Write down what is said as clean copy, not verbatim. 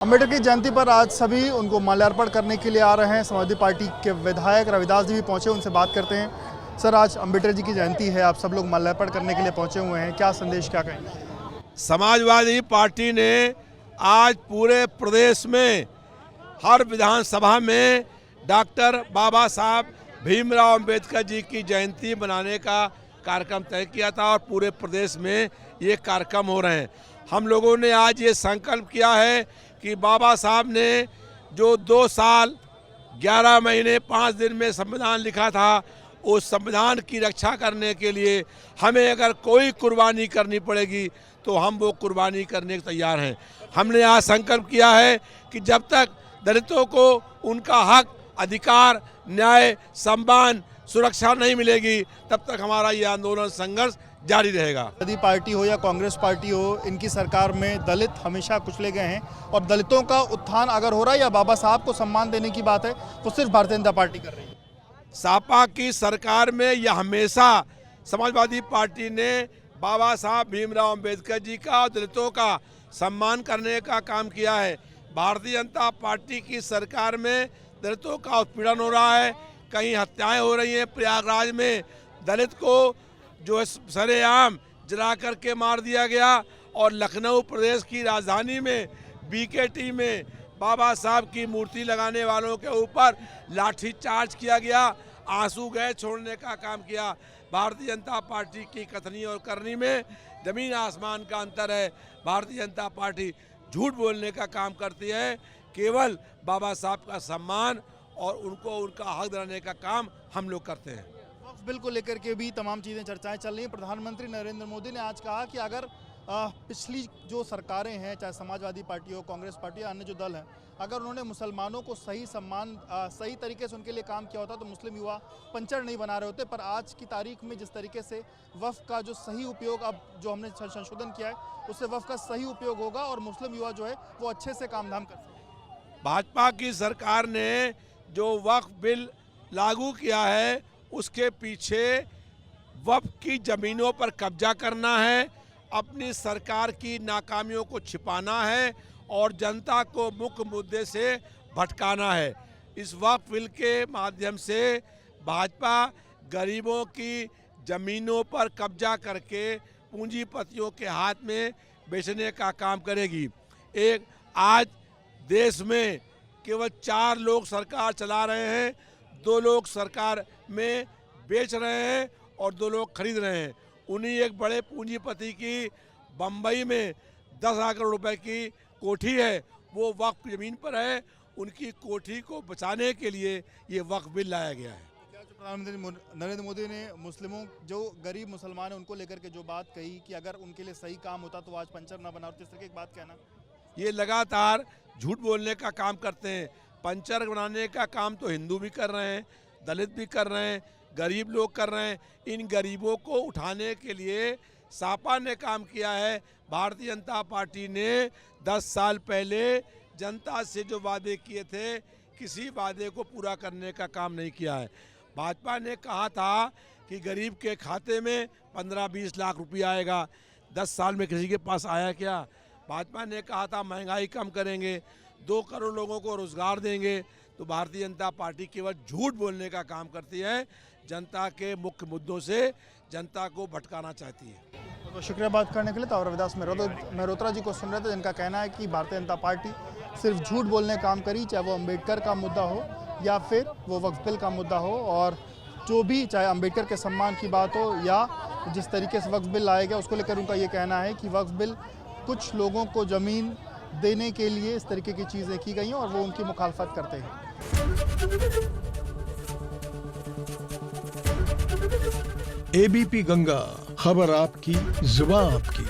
अम्बेडकर की जयंती पर आज सभी उनको माल्यार्पण करने के लिए आ रहे हैं। समाजवादी पार्टी के विधायक रविदास जी भी पहुंचे, उनसे बात करते हैं। सर, आज अम्बेडकर जी की जयंती है, आप सब लोग माल्यार्पण करने के लिए पहुंचे हुए हैं, क्या संदेश, क्या कहेंगे? समाजवादी पार्टी ने आज पूरे प्रदेश में हर विधानसभा में डॉक्टर बाबा साहब भीमराव अंबेडकर जी की जयंती मनाने का कार्यक्रम तय किया था और पूरे प्रदेश में ये कार्यक्रम हो रहे हैं। हम लोगों ने आज ये संकल्प किया है कि बाबा साहब ने जो 2 साल 11 महीने 5 दिन में संविधान लिखा था, उस संविधान की रक्षा करने के लिए हमें अगर कोई कुर्बानी करनी पड़ेगी तो हम वो कुर्बानी करने को तैयार हैं। हमने आज संकल्प किया है कि जब तक दलितों को उनका हक, अधिकार, न्याय, सम्मान, सुरक्षा नहीं मिलेगी, तब तक हमारा ये आंदोलन, संघर्ष जारी रहेगा। यदि पार्टी हो या कांग्रेस पार्टी हो, इनकी सरकार में दलित हमेशा कुचले गए हैं और दलितों का उत्थान अगर हो रहा है या बाबा साहब को सम्मान देने की बात है तो सिर्फ भारतीय जनता पार्टी कर रही है। सपा की सरकार में यह हमेशा समाजवादी पार्टी ने बाबा साहब भीमराव अंबेडकर जी का और दलितों का सम्मान करने का काम किया है। भारतीय जनता पार्टी की सरकार में दलितों का उत्पीड़न हो रहा है, कहीं हत्याएं हो रही हैं। प्रयागराज में दलित को जो है सरेआम जला करके मार दिया गया और लखनऊ प्रदेश की राजधानी में बीकेटी में बाबा साहब की मूर्ति लगाने वालों के ऊपर लाठीचार्ज किया गया, आंसू गैस छोड़ने का काम किया। भारतीय जनता पार्टी की कथनी और करनी में जमीन आसमान का अंतर है। भारतीय जनता पार्टी झूठ बोलने का काम करती है, केवल बाबा साहब का सम्मान और उनको उनका हक दिलाने का काम हम लोग करते हैं। वक्फ बिल को लेकर के भी तमाम चीज़ें चर्चाएं चल रही हैं। प्रधानमंत्री नरेंद्र मोदी ने आज कहा कि अगर पिछली जो सरकारें हैं, चाहे समाजवादी पार्टी हो, कांग्रेस पार्टी या अन्य जो दल हैं, अगर उन्होंने मुसलमानों को सही सम्मान, सही तरीके से उनके लिए काम किया होता तो मुस्लिम युवा पंचर नहीं बना रहे होते। पर आज की तारीख में जिस तरीके से वक्फ का जो सही उपयोग, अब जो हमने संशोधन किया है, उससे वक्फ का सही उपयोग होगा और मुस्लिम युवा जो है वो अच्छे से काम धाम कर सकें। भाजपा की सरकार ने जो वक्फ बिल लागू किया है, उसके पीछे वक्फ की ज़मीनों पर कब्जा करना है, अपनी सरकार की नाकामियों को छिपाना है और जनता को मुख्य मुद्दे से भटकाना है। इस वक्फ बिल के माध्यम से भाजपा गरीबों की ज़मीनों पर कब्जा करके पूंजीपतियों के हाथ में बेचने का काम करेगी। एक आज देश में केवल 4 लोग सरकार चला रहे हैं, 2 लोग सरकार में बेच रहे हैं और 2 लोग खरीद रहे हैं। उन्हीं एक बड़े पूंजीपति की बम्बई में 10 लाख करोड़ रुपए की कोठी है, वो वक्फ ज़मीन पर है। उनकी कोठी को बचाने के लिए ये वक्फ बिल लाया गया है। प्रधानमंत्री नरेंद्र मोदी ने मुस्लिमों, जो गरीब मुसलमान हैं, उनको लेकर के जो बात कही कि अगर उनके लिए सही काम होता तो आज पंचर ना बना, इस तरह की बात कहना, ये लगातार झूठ बोलने का काम करते हैं। पंचर बनाने का काम तो हिंदू भी कर रहे हैं, दलित भी कर रहे हैं, गरीब लोग कर रहे हैं। इन गरीबों को उठाने के लिए सपा ने काम किया है। भारतीय जनता पार्टी ने 10 साल पहले जनता से जो वादे किए थे, किसी वादे को पूरा करने का काम नहीं किया है। भाजपा ने कहा था कि गरीब के खाते में 15-20 लाख रुपया आएगा, 10 साल में किसी के पास आया क्या? भाजपा ने कहा था महंगाई कम करेंगे, 2 करोड़ लोगों को रोजगार देंगे। तो भारतीय जनता पार्टी केवल झूठ बोलने का काम करती है, जनता के मुख्य मुद्दों से जनता को भटकाना चाहती है। तो शुक्रिया बात करने के लिए। तो रविदास मेहरोत्रा जी को सुन रहे थे, जिनका कहना है कि भारतीय जनता पार्टी सिर्फ झूठ बोलने काम करी, चाहे वो अम्बेडकर का मुद्दा हो या फिर वो वक्फ बिल का मुद्दा हो, और जो भी, चाहे अम्बेडकर के सम्मान की बात हो या जिस तरीके से वक्फ बिल लाया गया, उसको लेकर उनका ये कहना है कि वक्फ बिल कुछ लोगों को ज़मीन देने के लिए इस तरीके की चीज़ें की गई हैं और वो उनकी मुखालफत करते हैं। एबीपी गंगा, खबर आपकी, जुबान आपकी।